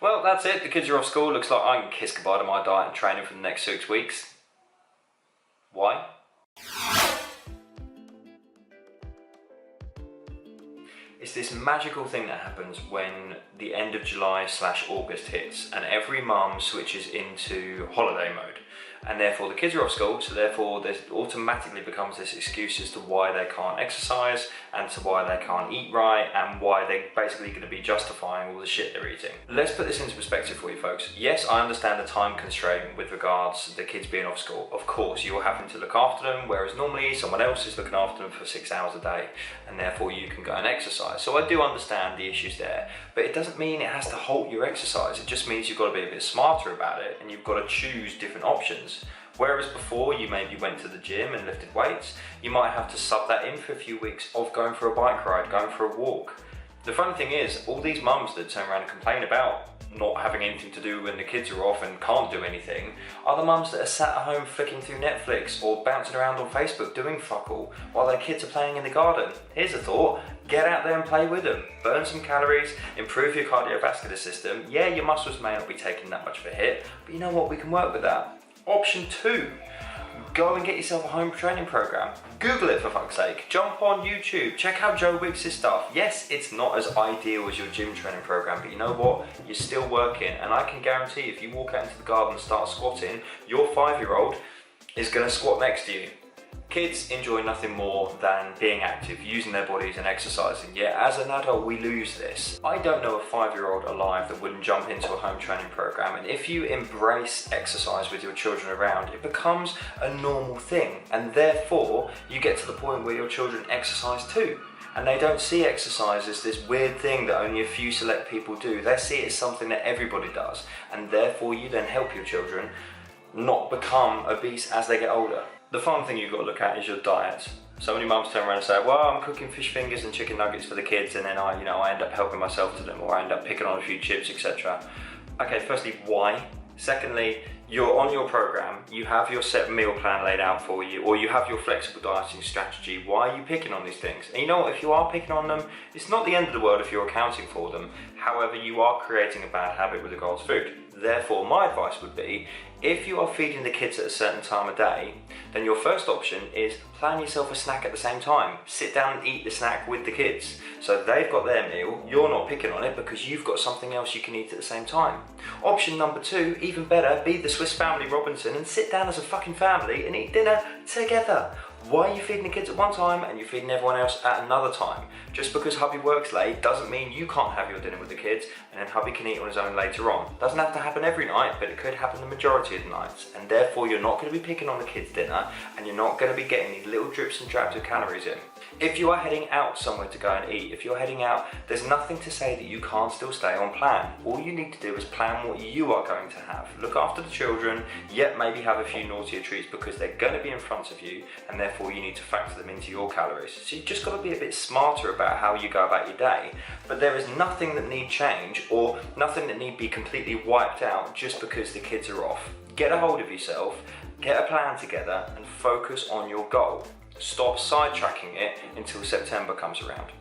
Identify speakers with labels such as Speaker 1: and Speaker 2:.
Speaker 1: Well, that's it. The kids are off school. Looks like I can kiss goodbye to my diet and training for the next 6 weeks. Why? It's this magical thing that happens when the end of July/August hits and every mum switches into holiday mode. And therefore the kids are off school, so therefore there automatically becomes this excuse as to why they can't exercise and to why they can't eat right and why they're basically going to be justifying all the shit they're eating. Let's put this into perspective for you folks. Yes, I understand the time constraint with regards to the kids being off school. Of course, you're having to look after them, whereas normally someone else is looking after them for 6 hours a day and therefore you can go and exercise. So I do understand the issues there, but it doesn't mean it has to halt your exercise. It just means you've got to be a bit smarter about it and you've got to choose different options. Whereas before you maybe went to the gym and lifted weights, you might have to sub that in for a few weeks of going for a bike ride, going for a walk. The funny thing is, all these mums that turn around and complain about not having anything to do when the kids are off and can't do anything are the mums that are sat at home flicking through Netflix or bouncing around on Facebook doing fuck all while their kids are playing in the garden. Here's a thought: get out there and play with them. Burn some calories, improve your cardiovascular system. Yeah, your muscles may not be taking that much of a hit, but you know what, we can work with that. Option 2, go and get yourself a home training program. Google it for fuck's sake. Jump on YouTube, check out Joe Wicks' stuff. Yes, it's not as ideal as your gym training program, but you know what? You're still working, and I can guarantee if you walk out into the garden and start squatting, your 5-year-old is going to squat next to you. Kids enjoy nothing more than being active, using their bodies and exercising. Yet as an adult we lose this. I don't know a 5-year-old alive that wouldn't jump into a home training program, and if you embrace exercise with your children around, it becomes a normal thing, and therefore you get to the point where your children exercise too. And they don't see exercise as this weird thing that only a few select people do. They see it as something that everybody does, and therefore you then help your children not become obese as they get older. The fun thing you've got to look at is your diet. So many mums turn around and say, well, I'm cooking fish fingers and chicken nuggets for the kids, and then I end up helping myself to them, or I end up picking on a few chips, etc. Okay, firstly, why? Secondly, you're on your program, you have your set meal plan laid out for you, or you have your flexible dieting strategy. Why are you picking on these things? And you know what, if you are picking on them, it's not the end of the world if you're accounting for them. However, you are creating a bad habit with regards to food. Therefore, my advice would be, if you are feeding the kids at a certain time of day, then your first option is plan yourself a snack at the same time. Sit down and eat the snack with the kids. So they've got their meal, you're not picking on it because you've got something else you can eat at the same time. Option number 2, even better, be the Swiss Family Robinson and sit down as a fucking family and eat dinner together. Why are you feeding the kids at one time and you're feeding everyone else at another time? Just because hubby works late doesn't mean you can't have your dinner with the kids and then hubby can eat on his own later on. Doesn't have to happen every night, but it could happen the majority of the nights, and therefore you're not going to be picking on the kids' dinner and you're not going to be getting these little drips and drabs of calories in. If you are heading out somewhere to go and eat, if you're heading out, there's nothing to say that you can't still stay on plan. All you need to do is plan what you are going to have. Look after the children, yet maybe have a few naughtier treats because they're going to be in front of you, and therefore you need to factor them into your calories. So you've just got to be a bit smarter about how you go about your day. But there is nothing that need change or nothing that need be completely wiped out just because the kids are off. Get a hold of yourself, get a plan together and focus on your goal. Stop sidetracking it until September comes around.